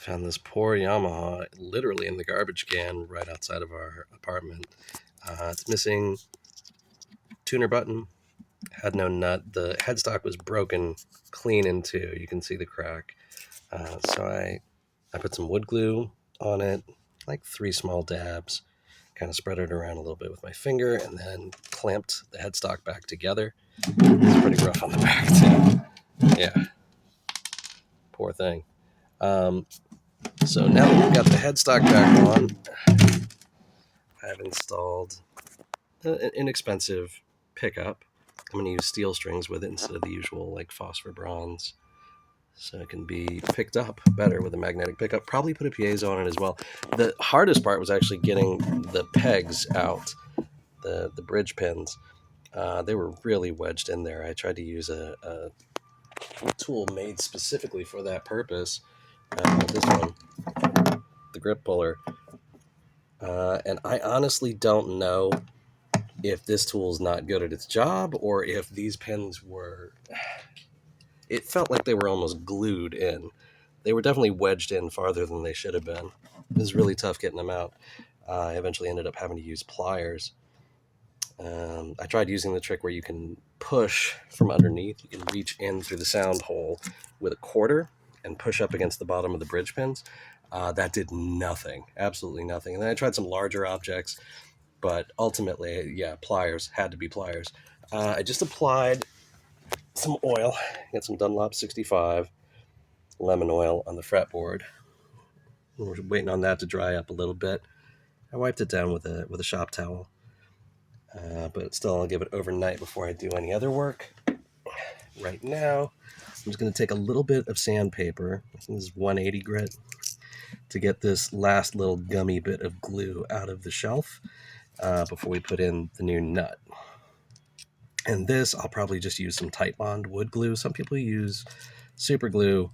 Found this poor Yamaha literally in the garbage can right outside of our apartment. It's missing tuner button, had no nut. The headstock was broken clean in two. You can see the crack. So I put some wood glue on it, like 3 small dabs, kind of spread it around a little bit with my finger, and then clamped the headstock back together. It's pretty rough on the back too. Yeah, poor thing. So now that we've got the headstock back on, I've installed an inexpensive pickup. I'm going to use steel strings with it instead of the usual like phosphor bronze, so it can be picked up better with a magnetic pickup. Probably put a piezo on it as well. The hardest part was actually getting the pegs out, the bridge pins. They were really wedged in there. I tried to use a tool made specifically for that purpose. This one, the grip puller. And I honestly don't know if this tool is not good at its job or if these pins were... It felt like they were almost glued in. They were definitely wedged in farther than they should have been. It was really tough getting them out. I eventually ended up having to use pliers. I tried using the trick where you can push from underneath. You can reach in through the sound hole with a quarter and push up against the bottom of the bridge pins. That did nothing, absolutely nothing. And then I tried some larger objects, but ultimately, yeah, pliers, had to be pliers. I just applied some oil, got some Dunlop 65 lemon oil on the fretboard. We're waiting on that to dry up a little bit. I wiped it down with a shop towel, but still I'll give it overnight before I do any other work. Right now, I'm just going to take a little bit of sandpaper. This is 180 grit to get this last little gummy bit of glue out of the shelf before we put in the new nut. And this, I'll probably just use some Tight Bond wood glue. Some people use super glue,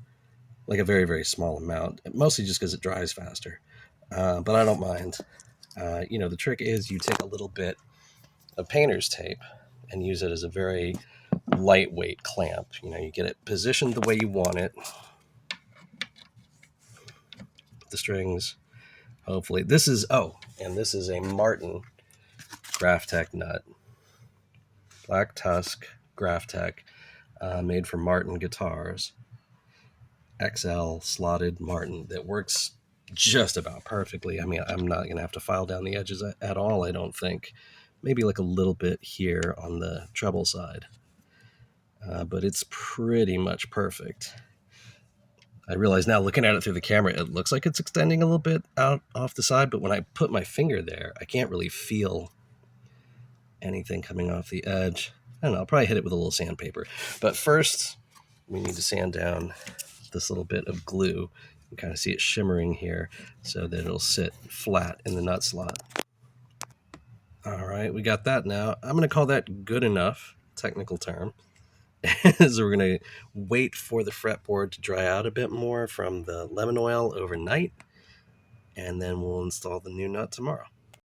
like a very, very small amount, mostly just because it dries faster. But I don't mind. The trick is you take a little bit of painter's tape and use it as a very lightweight clamp. You get it positioned the way you want it. The strings, hopefully. This is a Martin Graphtec nut. Black Tusk Graphtec, made for Martin guitars. XL slotted Martin that works just about perfectly. I mean, I'm not going to have to file down the edges at all, I don't think. Maybe like a little bit here on the treble side. But it's pretty much perfect. I realize now, looking at it through the camera, it looks like it's extending a little bit out off the side, but when I put my finger there, I can't really feel anything coming off the edge. I don't know, I'll probably hit it with a little sandpaper. But first, we need to sand down this little bit of glue. You can kind of see it shimmering here so that it'll sit flat in the nut slot. All right, we got that now. I'm going to call that good enough, technical term. So we're going to wait for the fretboard to dry out a bit more from the lemon oil overnight, and then we'll install the new nut tomorrow.